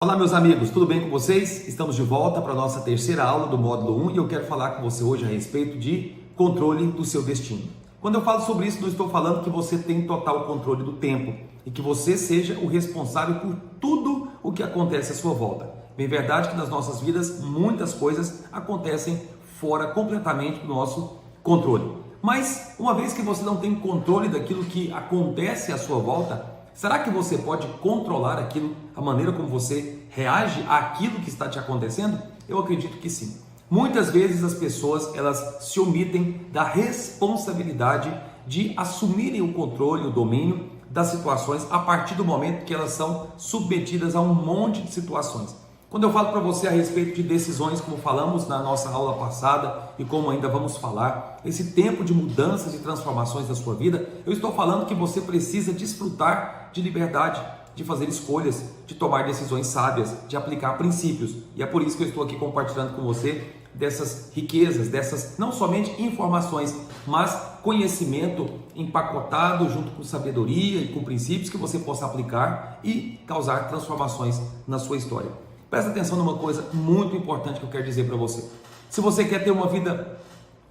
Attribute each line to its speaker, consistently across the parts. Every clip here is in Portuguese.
Speaker 1: Olá meus amigos, tudo bem com vocês? Estamos de volta para a nossa terceira aula do módulo 1 e eu quero falar com você hoje a respeito de controle do seu destino. Quando eu falo sobre isso, não estou falando que você tem total controle do tempo e que você seja o responsável por tudo o que acontece à sua volta. Bem verdade que nas nossas vidas muitas coisas acontecem fora completamente do nosso controle. Mas uma vez que você não tem controle daquilo que acontece à sua volta, será que você pode controlar aquilo, a maneira como você reage àquilo que está te acontecendo? Eu acredito que sim. Muitas vezes as pessoas elas se omitem da responsabilidade de assumirem o controle, o domínio das situações a partir do momento que elas são submetidas a um monte de situações. Quando eu falo para você a respeito de decisões, como falamos na nossa aula passada e como ainda vamos falar, esse tempo de mudanças e transformações da sua vida, eu estou falando que você precisa desfrutar de liberdade, de fazer escolhas, de tomar decisões sábias, de aplicar princípios. E é por isso que eu estou aqui compartilhando com você dessas riquezas, dessas não somente informações, mas conhecimento empacotado junto com sabedoria e com princípios que você possa aplicar e causar transformações na sua história. Presta atenção numa coisa muito importante que eu quero dizer para você. Se você quer ter uma vida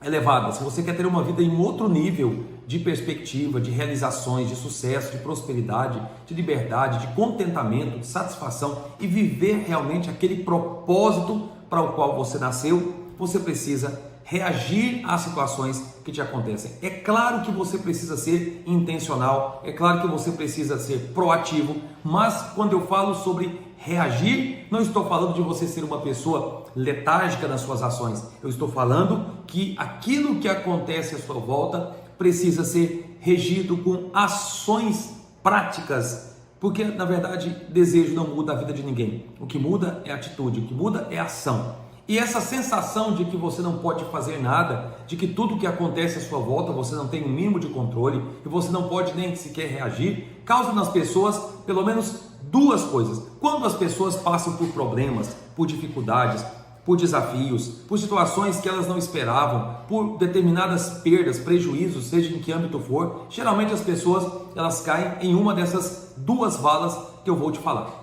Speaker 1: elevada, se você quer ter uma vida em outro nível de perspectiva, de realizações, de sucesso, de prosperidade, de liberdade, de contentamento, de satisfação e viver realmente aquele propósito para o qual você nasceu, você precisa reagir às situações que te acontecem. É claro que você precisa ser intencional, é claro que você precisa ser proativo, mas quando eu falo sobre reagir, não estou falando de você ser uma pessoa letárgica nas suas ações. Eu estou falando que aquilo que acontece à sua volta precisa ser regido com ações práticas, porque na verdade desejo não muda a vida de ninguém. O que muda é atitude, o que muda é ação. E essa sensação de que você não pode fazer nada, de que tudo que acontece à sua volta você não tem um mínimo de controle e você não pode nem sequer reagir, causa nas pessoas pelo menos duas coisas. Quando as pessoas passam por problemas, por dificuldades, por desafios, por situações que elas não esperavam, por determinadas perdas, prejuízos, seja em que âmbito for, geralmente as pessoas elas caem em uma dessas duas valas que eu vou te falar.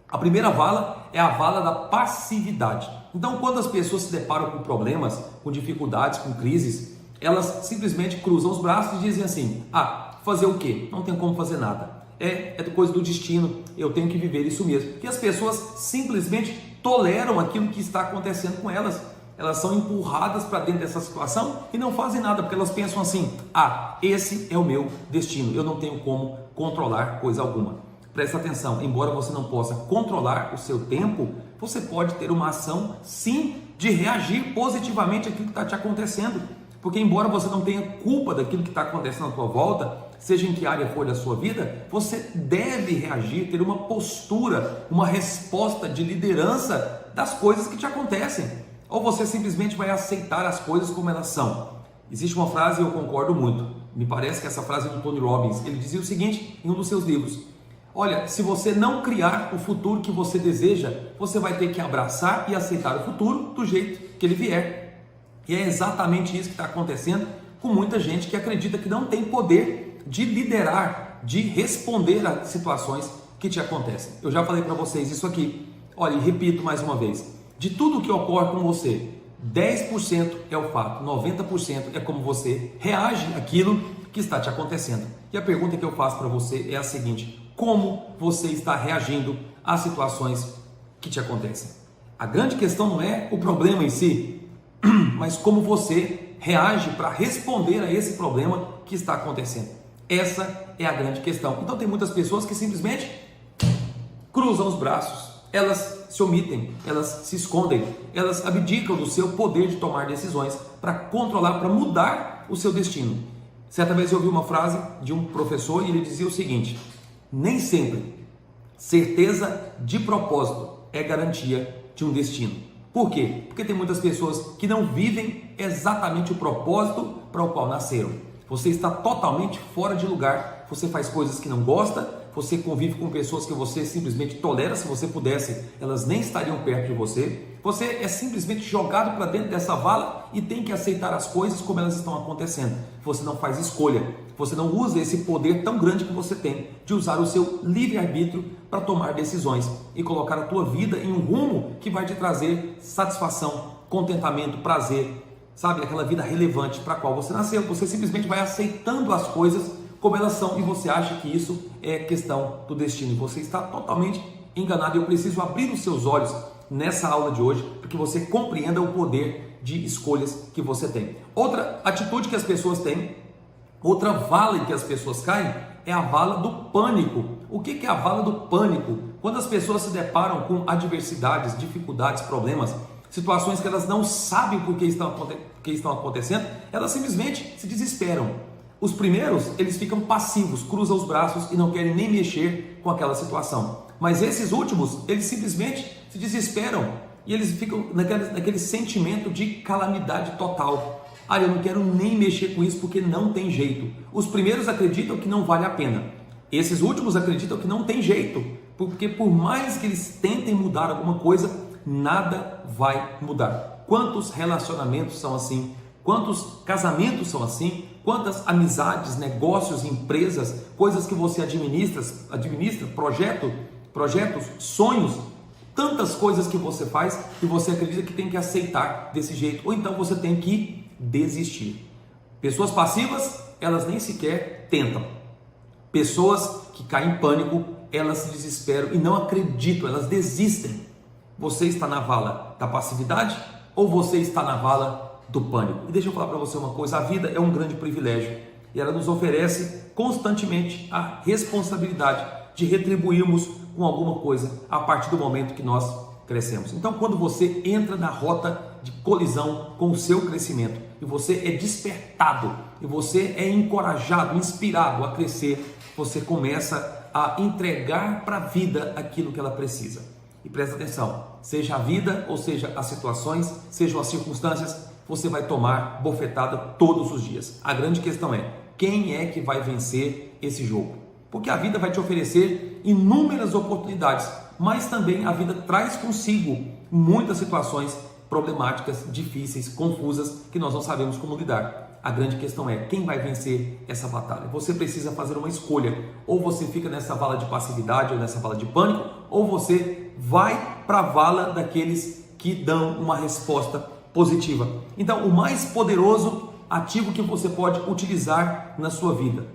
Speaker 1: A primeira vala é a vala da passividade. Então, quando as pessoas se deparam com problemas, com dificuldades, com crises, elas simplesmente cruzam os braços e dizem assim: fazer o quê? Não tem como fazer nada. É coisa do destino, eu tenho que viver isso mesmo. E as pessoas simplesmente toleram aquilo que está acontecendo com elas. Elas são empurradas para dentro dessa situação e não fazem nada, porque elas pensam assim: esse é o meu destino, eu não tenho como controlar coisa alguma. Presta atenção, embora você não possa controlar o seu tempo, você pode ter uma ação, sim, de reagir positivamente àquilo que está te acontecendo. Porque embora você não tenha culpa daquilo que está acontecendo à sua volta, seja em que área for da sua vida, você deve reagir, ter uma postura, uma resposta de liderança das coisas que te acontecem. Ou você simplesmente vai aceitar as coisas como elas são. Existe uma frase, e eu concordo muito, me parece que essa frase é do Tony Robbins. Ele dizia o seguinte em um dos seus livros: olha, se você não criar o futuro que você deseja, você vai ter que abraçar e aceitar o futuro do jeito que ele vier. E é exatamente isso que está acontecendo com muita gente que acredita que não tem poder de liderar, de responder a situações que te acontecem. Eu já falei para vocês isso aqui. Olha, e repito mais uma vez. De tudo que ocorre com você, 10% é o fato, 90% é como você reage àquilo que está te acontecendo. E a pergunta que eu faço para você é a seguinte: como você está reagindo às situações que te acontecem? A grande questão não é o problema em si, mas como você reage para responder a esse problema que está acontecendo. Essa é a grande questão. Então tem muitas pessoas que simplesmente cruzam os braços, elas se omitem, elas se escondem, elas abdicam do seu poder de tomar decisões para controlar, para mudar o seu destino. Certa vez eu ouvi uma frase de um professor e ele dizia o seguinte: nem sempre certeza de propósito é garantia de um destino. Por quê? Porque tem muitas pessoas que não vivem exatamente o propósito para o qual nasceram. Você está totalmente fora de lugar você faz coisas que não gosta, você convive com pessoas que você simplesmente tolera. Se você pudesse, elas nem estariam perto de você. Você é simplesmente jogado para dentro dessa vala e tem que aceitar as coisas como elas estão acontecendo. Você não faz escolha, você não usa esse poder tão grande que você tem de usar o seu livre-arbítrio para tomar decisões e colocar a tua vida em um rumo que vai te trazer satisfação, contentamento, prazer, sabe? Aquela vida relevante para a qual você nasceu. Você simplesmente vai aceitando as coisas como elas são e você acha que isso é questão do destino. Você está totalmente enganado. Eu preciso abrir os seus olhos nessa aula de hoje para que você compreenda o poder de escolhas que você tem. Outra atitude que as pessoas têm, outra vala em que as pessoas caem, é a vala do pânico. O que é a vala do pânico? Quando as pessoas se deparam com adversidades, dificuldades, problemas, situações que elas não sabem por que estão acontecendo, elas simplesmente se desesperam. Os primeiros, eles ficam passivos, cruzam os braços e não querem nem mexer com aquela situação. Mas esses últimos, eles simplesmente se desesperam e eles ficam naquele sentimento de calamidade total. Eu não quero nem mexer com isso porque não tem jeito. Os primeiros acreditam que não vale a pena. Esses últimos acreditam que não tem jeito, porque por mais que eles tentem mudar alguma coisa, nada vai mudar. Quantos relacionamentos são assim? Quantos casamentos são assim? Quantas amizades, negócios, empresas, coisas que você administra, projetos, sonhos, tantas coisas que você faz e você acredita que tem que aceitar desse jeito, ou então você tem que desistir. Pessoas passivas, elas nem sequer tentam. Pessoas que caem em pânico, elas se desesperam e não acreditam, elas desistem. Você está na vala da passividade ou você está na vala do pânico? E deixa eu falar para você uma coisa, a vida é um grande privilégio e ela nos oferece constantemente a responsabilidade de retribuirmos com alguma coisa a partir do momento que nós crescemos. Então, quando você entra na rota de colisão com o seu crescimento e você é despertado e você é encorajado, inspirado a crescer, você começa a entregar para a vida aquilo que ela precisa. E presta atenção, seja a vida ou seja as situações, sejam as circunstâncias, você vai tomar bofetada todos os dias. A grande questão é, quem é que vai vencer esse jogo? Porque a vida vai te oferecer inúmeras oportunidades, mas também a vida traz consigo muitas situações problemáticas, difíceis, confusas, que nós não sabemos como lidar. A grande questão é, quem vai vencer essa batalha? Você precisa fazer uma escolha, ou você fica nessa vala de passividade ou nessa vala de pânico, ou você vai para a vala daqueles que dão uma resposta positiva. Então, o mais poderoso ativo que você pode utilizar na sua vida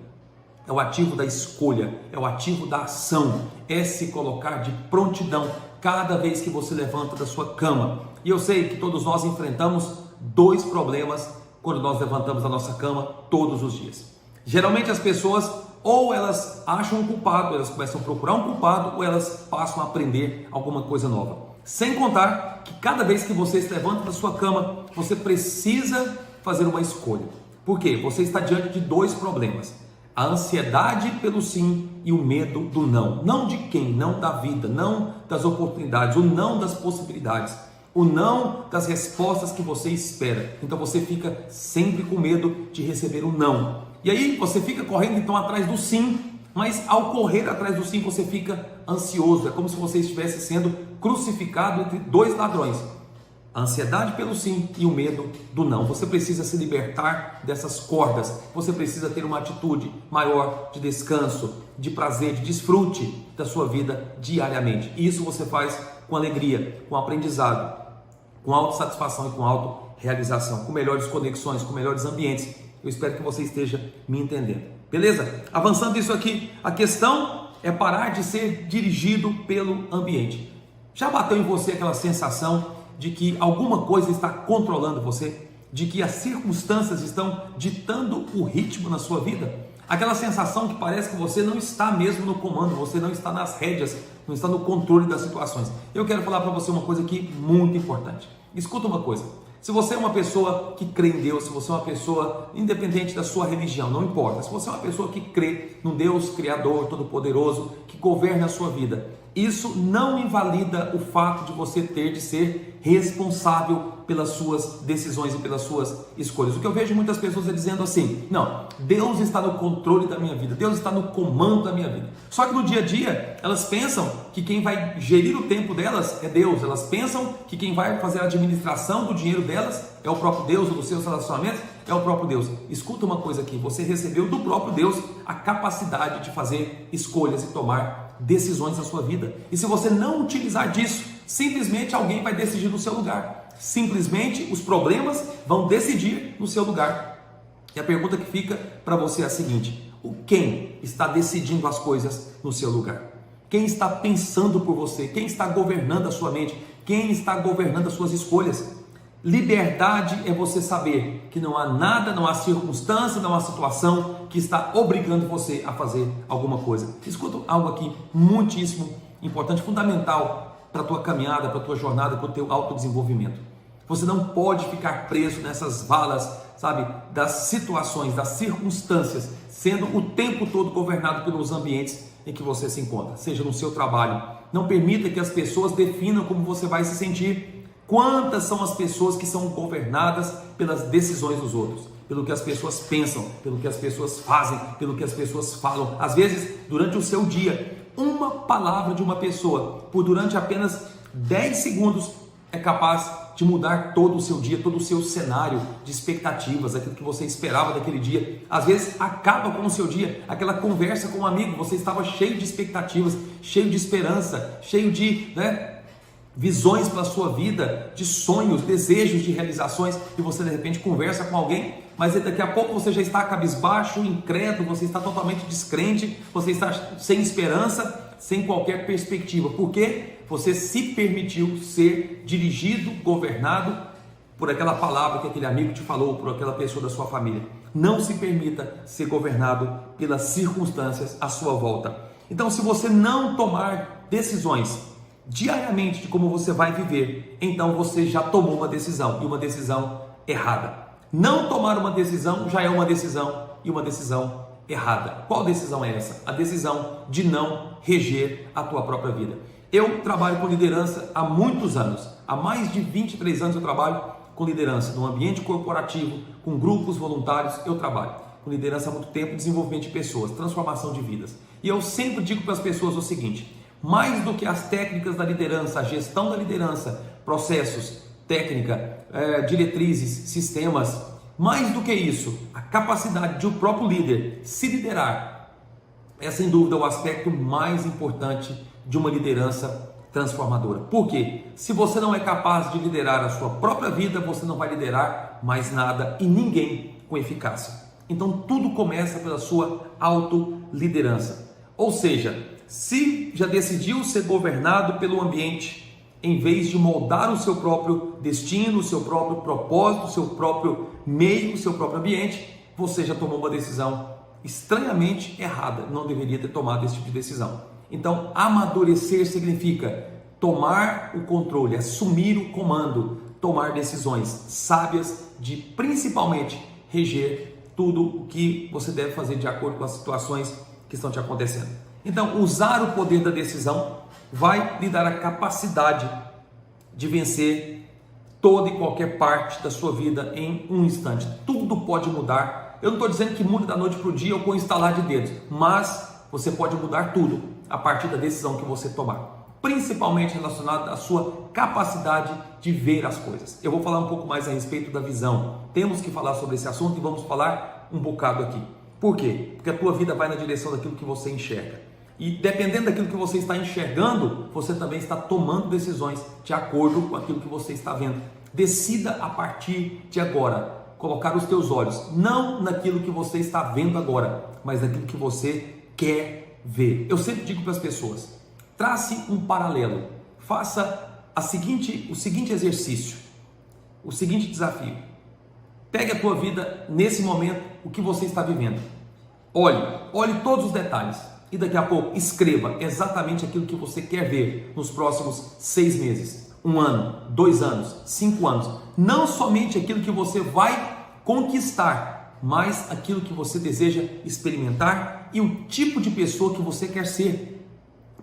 Speaker 1: é o ativo da escolha, é o ativo da ação, é se colocar de prontidão cada vez que você levanta da sua cama. E eu sei que todos nós enfrentamos dois problemas quando nós levantamos da nossa cama todos os dias. Geralmente as pessoas ou elas acham um culpado, elas começam a procurar um culpado, ou elas passam a aprender alguma coisa nova. Sem contar que cada vez que você se levanta da sua cama, você precisa fazer uma escolha. Por quê? Você está diante de dois problemas. A ansiedade pelo sim e o medo do não. Não de quem? Não da vida, não das oportunidades, o não das possibilidades, o não das respostas que você espera. Então você fica sempre com medo de receber o não. E aí você fica correndo então atrás do sim, mas ao correr atrás do sim você fica ansioso. É como se você estivesse sendo crucificado entre dois ladrões. A ansiedade pelo sim e o medo do não. Você precisa se libertar dessas cordas. Você precisa ter uma atitude maior de descanso, de prazer, de desfrute da sua vida diariamente. E isso você faz com alegria, com aprendizado, com autossatisfação e com autorrealização, com melhores conexões, com melhores ambientes. Eu espero que você esteja me entendendo. Beleza? Avançando isso aqui, a questão é parar de ser dirigido pelo ambiente. Já bateu em você aquela sensação de que alguma coisa está controlando você, de que as circunstâncias estão ditando o ritmo na sua vida? Aquela sensação que parece que você não está mesmo no comando, você não está nas rédeas, não está no controle das situações. Eu quero falar para você uma coisa aqui muito importante. Escuta uma coisa, se você é uma pessoa que crê em Deus, se você é uma pessoa independente da sua religião, não importa, se você é uma pessoa que crê num Deus Criador, Todo-Poderoso, que governa a sua vida, Isso não invalida o fato de você ter de ser responsável pelas suas decisões e pelas suas escolhas. O que eu vejo muitas pessoas é dizendo assim: não, Deus está no controle da minha vida, Deus está no comando da minha vida. Só que no dia a dia elas pensam que quem vai gerir o tempo delas é Deus, elas pensam que quem vai fazer a administração do dinheiro delas é o próprio Deus, ou dos seus relacionamentos é o próprio Deus. Escuta uma coisa aqui: você recebeu do próprio Deus a capacidade de fazer escolhas e tomar decisões na sua vida. E se você não utilizar disso, simplesmente alguém vai decidir no seu lugar. Simplesmente os problemas vão decidir no seu lugar. E a pergunta que fica para você é a seguinte: quem está decidindo as coisas no seu lugar? Quem está pensando por você? Quem está governando a sua mente? Quem está governando as suas escolhas? Liberdade é você saber que não há nada, não há circunstância, não há situação que está obrigando você a fazer alguma coisa. Escuta algo aqui muitíssimo importante, fundamental para a tua caminhada, para a tua jornada, para o teu autodesenvolvimento. Você não pode ficar preso nessas valas, sabe, das situações, das circunstâncias, sendo o tempo todo governado pelos ambientes em que você se encontra, seja no seu trabalho. Não permita que as pessoas definam como você vai se sentir. Quantas são as pessoas que são governadas pelas decisões dos outros, pelo que as pessoas pensam, pelo que as pessoas fazem, pelo que as pessoas falam? Às vezes, durante o seu dia, uma palavra de uma pessoa, por durante apenas 10 segundos, é capaz de mudar todo o seu dia, todo o seu cenário de expectativas, aquilo que você esperava daquele dia. Às vezes acaba com o seu dia, aquela conversa com um amigo, você estava cheio de expectativas, cheio de esperança, cheio de visões para a sua vida, de sonhos, desejos de realizações, e você de repente conversa com alguém, mas daqui a pouco você já está cabisbaixo, incrédulo, você está totalmente descrente, você está sem esperança, sem qualquer perspectiva, porque você se permitiu ser dirigido, governado por aquela palavra que aquele amigo te falou, por aquela pessoa da sua família. Não se permita ser governado pelas circunstâncias à sua volta. Então, se você não tomar decisões diariamente de como você vai viver, então você já tomou uma decisão, e uma decisão errada. Não tomar uma decisão já é uma decisão, e uma decisão errada. Qual decisão é essa? A decisão de não reger a tua própria vida. Eu trabalho com liderança há muitos anos, há mais de 23 anos eu trabalho com liderança, no ambiente corporativo, com grupos voluntários, eu trabalho com liderança há muito tempo, desenvolvimento de pessoas, transformação de vidas. E eu sempre digo para as pessoas o seguinte: mais do que as técnicas da liderança, a gestão da liderança, processos, técnica, diretrizes, sistemas, mais do que isso, a capacidade de o próprio líder se liderar é sem dúvida o aspecto mais importante de uma liderança transformadora. Por quê? Se você não é capaz de liderar a sua própria vida, você não vai liderar mais nada e ninguém com eficácia. Então tudo começa pela sua autoliderança. Ou seja, se já decidiu ser governado pelo ambiente, em vez de moldar o seu próprio destino, o seu próprio propósito, o seu próprio meio, o seu próprio ambiente, você já tomou uma decisão estranhamente errada, não deveria ter tomado esse tipo de decisão. Então, amadurecer significa tomar o controle, assumir o comando, tomar decisões sábias de principalmente reger tudo o que você deve fazer de acordo com as situações que estão te acontecendo. Então, usar o poder da decisão vai lhe dar a capacidade de vencer toda e qualquer parte da sua vida em um instante. Tudo pode mudar. Eu não estou dizendo que mude da noite para o dia ou com instalar de dedos, mas você pode mudar tudo a partir da decisão que você tomar, principalmente relacionado à sua capacidade de ver as coisas. Eu vou falar um pouco mais a respeito da visão. Temos que falar sobre esse assunto e vamos falar um bocado aqui. Por quê? Porque a tua vida vai na direção daquilo que você enxerga. E dependendo daquilo que você está enxergando, você também está tomando decisões de acordo com aquilo que você está vendo. Decida a partir de agora colocar os teus olhos não naquilo que você está vendo agora, mas naquilo que você quer ver. Eu sempre digo para as pessoas: trace um paralelo, faça o seguinte exercício, o seguinte desafio. Pegue a tua vida nesse momento, o que você está vivendo. Olhe todos os detalhes. E daqui a pouco escreva exatamente aquilo que você quer ver nos próximos 6 meses, 1 ano, 2 anos, 5 anos. Não somente aquilo que você vai conquistar, mas aquilo que você deseja experimentar e o tipo de pessoa que você quer ser.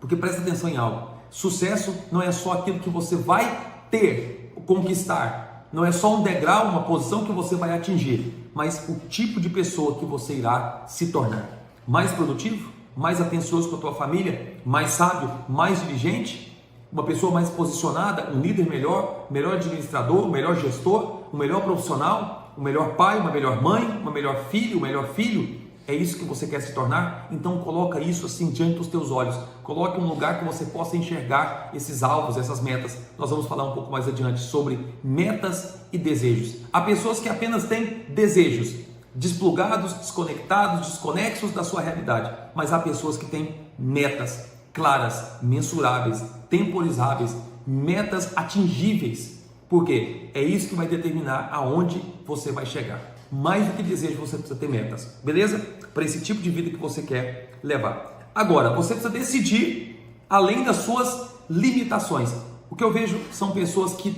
Speaker 1: Porque presta atenção em algo. Sucesso não é só aquilo que você vai ter, conquistar. Não é só um degrau, uma posição que você vai atingir, mas o tipo de pessoa que você irá se tornar. Mais produtivo? Mais atencioso com a tua família? Mais sábio? Mais diligente? Uma pessoa mais posicionada? Um líder melhor? Melhor administrador? Um melhor gestor? Um melhor profissional? Um melhor pai? Uma melhor mãe? Uma melhor filho? Um melhor filho? É isso que você quer se tornar? Então coloca isso assim diante dos teus olhos. Coloque um lugar que você possa enxergar esses alvos, essas metas. Nós vamos falar um pouco mais adiante sobre metas e desejos. Há pessoas que apenas têm desejos, desplugados, desconectados, desconexos da sua realidade. Mas há pessoas que têm metas claras, mensuráveis, temporizáveis, metas atingíveis. Por quê? É isso que vai determinar aonde você vai chegar. Mais do que desejo, você precisa ter metas, beleza? Para esse tipo de vida que você quer levar. Agora, você precisa decidir além das suas limitações. O que eu vejo são pessoas que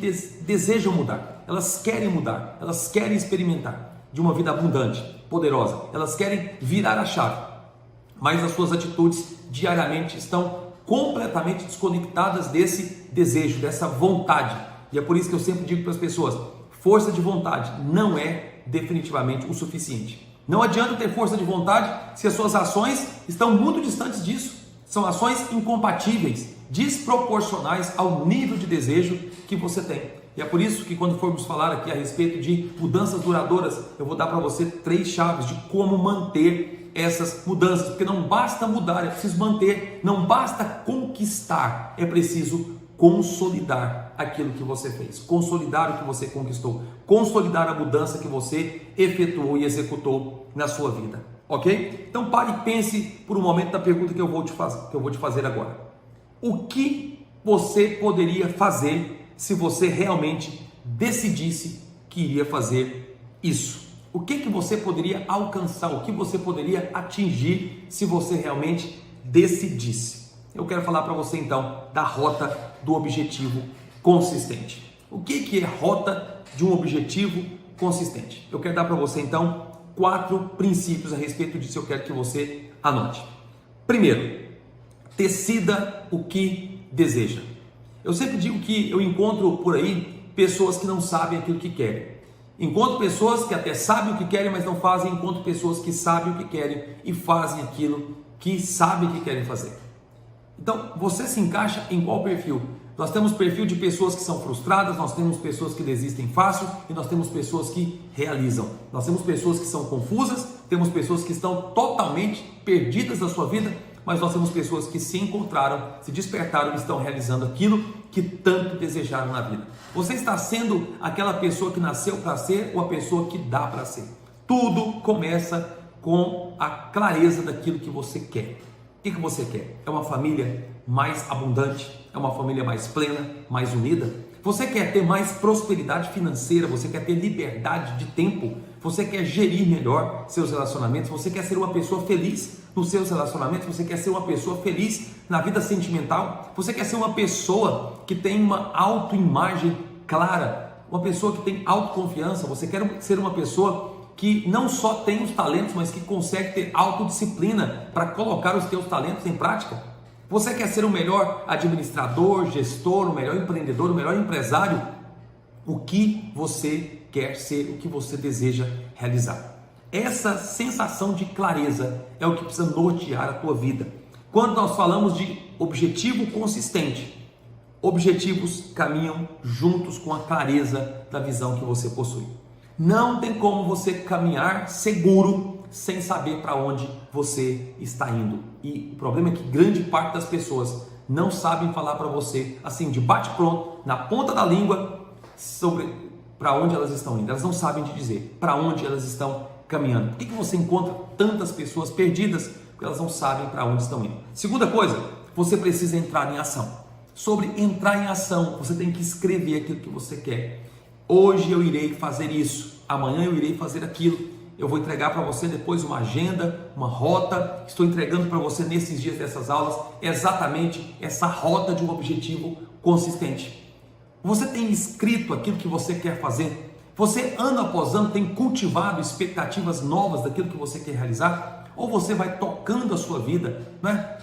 Speaker 1: desejam mudar, elas querem experimentar de uma vida abundante, poderosa, elas querem virar a chave, mas as suas atitudes diariamente estão completamente desconectadas desse desejo, dessa vontade. E é por isso que eu sempre digo para as pessoas, força de vontade não é definitivamente o suficiente. Não adianta ter força de vontade se as suas ações estão muito distantes disso. São ações incompatíveis, desproporcionais ao nível de desejo que você tem. E é por isso que quando formos falar aqui a respeito de mudanças duradouras, eu vou dar para você 3 chaves de como manter essas mudanças, porque não basta mudar, é preciso manter, não basta conquistar, é preciso consolidar aquilo que você fez, consolidar o que você conquistou, consolidar a mudança que você efetuou e executou na sua vida, ok? Então pare e pense por um momento na pergunta que eu vou te fazer agora. O que você poderia fazer se você realmente decidisse que iria fazer isso? O que você poderia alcançar, o que você poderia atingir se você realmente decidisse? Eu quero falar para você então da rota do objetivo consistente. O que é rota de um objetivo consistente? Eu quero dar para você então 4 princípios a respeito disso, eu quero que você anote. Primeiro, decida o que deseja. Eu sempre digo que eu encontro por aí pessoas que não sabem aquilo que querem. Encontro pessoas que até sabem o que querem, mas não fazem. Encontro pessoas que sabem o que querem e fazem aquilo que sabem que querem fazer. Então, você se encaixa em qual perfil? Nós temos perfil de pessoas que são frustradas, nós temos pessoas que desistem fácil e nós temos pessoas que realizam. Nós temos pessoas que são confusas, temos pessoas que estão totalmente perdidas na sua vida, mas nós temos pessoas que se encontraram, se despertaram e estão realizando aquilo que tanto desejaram na vida. Você está sendo aquela pessoa que nasceu para ser ou a pessoa que dá para ser? Tudo começa com a clareza daquilo que você quer. O que você quer? É uma família mais abundante? É uma família mais plena, mais unida? Você quer ter mais prosperidade financeira? Você quer ter liberdade de tempo? Você quer gerir melhor seus relacionamentos? Você quer ser uma pessoa feliz nos seus relacionamentos? Você quer ser uma pessoa feliz na vida sentimental? Você quer ser uma pessoa que tem uma autoimagem clara? Uma pessoa que tem autoconfiança? Você quer ser uma pessoa que não só tem os talentos, mas que consegue ter autodisciplina para colocar os teus talentos em prática? Você quer ser o melhor administrador, gestor, o melhor empreendedor, o melhor empresário? O que você quer ser, o que você deseja realizar? Essa sensação de clareza é o que precisa nortear a tua vida. Quando nós falamos de objetivo consistente, objetivos caminham juntos com a clareza da visão que você possui. Não tem como você caminhar seguro sem saber para onde você está indo. E o problema é que grande parte das pessoas não sabem falar para você, assim, de bate-pronto, na ponta da língua, sobre para onde elas estão indo. Elas não sabem te dizer para onde elas estão caminhando. Por que você encontra tantas pessoas perdidas? Porque elas não sabem para onde estão indo. Segunda coisa, você precisa entrar em ação. Sobre entrar em ação, você tem que escrever aquilo que você quer. Hoje eu irei fazer isso, amanhã eu irei fazer aquilo. Eu vou entregar para você depois uma agenda, uma rota. Estou entregando para você nesses dias dessas aulas exatamente essa rota de um objetivo consistente. Você tem escrito aquilo que você quer fazer? Você ano após ano tem cultivado expectativas novas daquilo que você quer realizar? Ou você vai tocando a sua vida, né?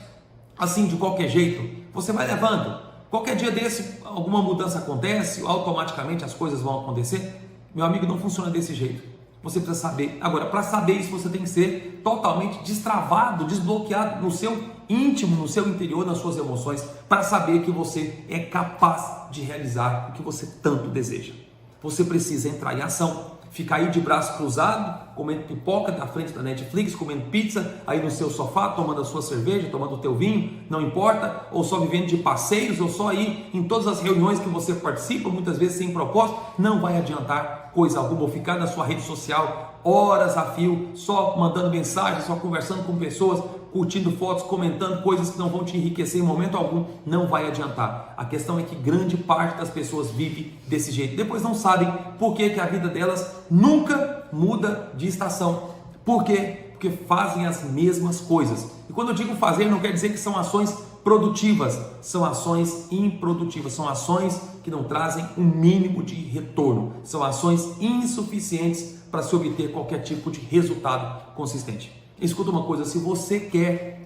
Speaker 1: assim de qualquer jeito, você vai levando. Qualquer dia desse, alguma mudança acontece, automaticamente as coisas vão acontecer. Meu amigo, não funciona desse jeito. Você precisa saber. Agora, para saber isso, você tem que ser totalmente destravado, desbloqueado no seu íntimo, no seu interior, nas suas emoções, para saber que você é capaz de realizar o que você tanto deseja. Você precisa entrar em ação. Ficar aí de braço cruzado, comendo pipoca na frente da Netflix, comendo pizza aí no seu sofá, tomando a sua cerveja, tomando o teu vinho, não importa, ou só vivendo de passeios, ou só aí em todas as reuniões que você participa, muitas vezes sem propósito, não vai adiantar coisa alguma, ou ficar na sua rede social horas a fio, só mandando mensagens, só conversando com pessoas, curtindo fotos, comentando coisas que não vão te enriquecer em momento algum, não vai adiantar. A questão é que grande parte das pessoas vive desse jeito, depois não sabem por que a vida delas nunca muda de estação. Por quê? Porque fazem as mesmas coisas. E quando eu digo fazer, não quer dizer que são ações produtivas, são ações improdutivas, são ações que não trazem um mínimo de retorno, são ações insuficientes para se obter qualquer tipo de resultado consistente. Escuta uma coisa, se você quer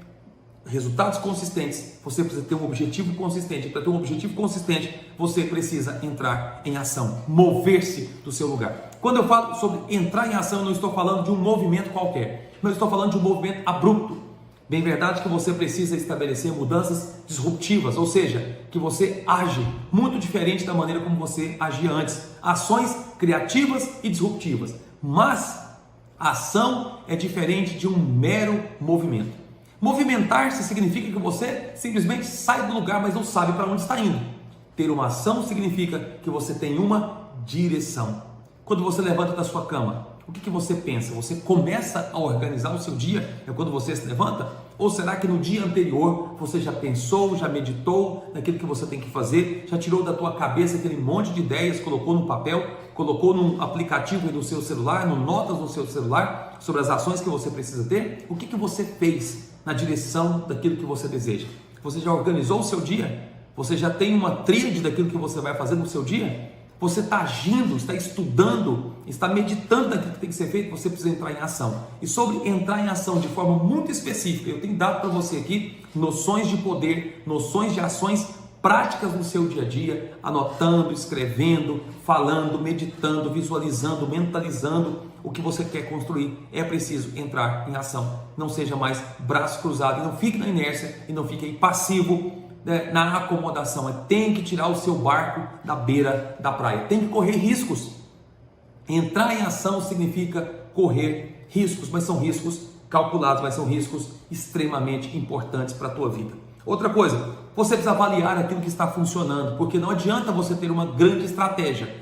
Speaker 1: resultados consistentes, você precisa ter um objetivo consistente. Para ter um objetivo consistente, você precisa entrar em ação, mover-se do seu lugar. Quando eu falo sobre entrar em ação, eu não estou falando de um movimento qualquer, não estou falando de um movimento abrupto. Bem verdade que você precisa estabelecer mudanças disruptivas, ou seja, que você age muito diferente da maneira como você agia antes. Ações criativas e disruptivas. Mas a ação é diferente de um mero movimento. Movimentar-se significa que você simplesmente sai do lugar, mas não sabe para onde está indo. Ter uma ação significa que você tem uma direção. Quando você levanta da sua cama, o que você pensa? Você começa a organizar o seu dia? É quando você se levanta? Ou será que no dia anterior você já pensou, já meditou naquilo que você tem que fazer, já tirou da tua cabeça aquele monte de ideias, colocou no papel, colocou num aplicativo do seu celular, no notas no seu celular, sobre as ações que você precisa ter? O que você fez na direção daquilo que você deseja? Você já organizou o seu dia? Você já tem uma tríade daquilo que você vai fazer no seu dia? Você está agindo, está estudando, está meditando naquilo que tem que ser feito? Você precisa entrar em ação. E sobre entrar em ação de forma muito específica, eu tenho dado para você aqui noções de poder, noções de ações práticas no seu dia a dia, anotando, escrevendo, falando, meditando, visualizando, mentalizando o que você quer construir. É preciso entrar em ação. Não seja mais braço cruzado e não fique na inércia e não fique aí passivo, na acomodação. Tem que tirar o seu barco da beira da praia, tem que correr riscos. Entrar em ação significa correr riscos, mas são riscos calculados, mas são riscos extremamente importantes para a tua vida. Outra coisa, você precisa avaliar aquilo que está funcionando, porque não adianta você ter uma grande estratégia,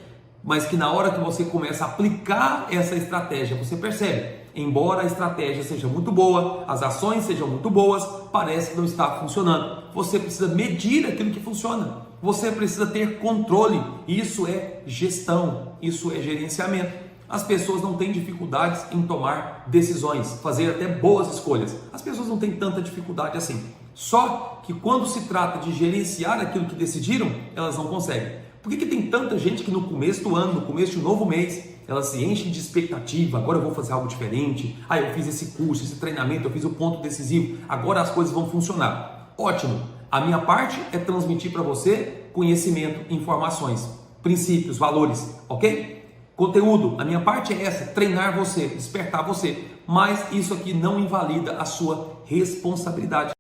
Speaker 1: mas que na hora que você começa a aplicar essa estratégia, você percebe, embora a estratégia seja muito boa, as ações sejam muito boas, parece que não está funcionando. Você precisa medir aquilo que funciona, você precisa ter controle. Isso é gestão, isso é gerenciamento. As pessoas não têm dificuldades em tomar decisões, fazer até boas escolhas. As pessoas não têm tanta dificuldade assim. Só que quando se trata de gerenciar aquilo que decidiram, elas não conseguem. Por que tem tanta gente que no começo do ano, no começo de um novo mês, elas se enchem de expectativa? Agora eu vou fazer algo diferente. Eu fiz esse curso, esse treinamento, eu fiz o ponto decisivo. Agora as coisas vão funcionar. Ótimo. A minha parte é transmitir para você conhecimento, informações, princípios, valores, ok? Conteúdo, a minha parte é essa, treinar você, despertar você. Mas isso aqui não invalida a sua responsabilidade.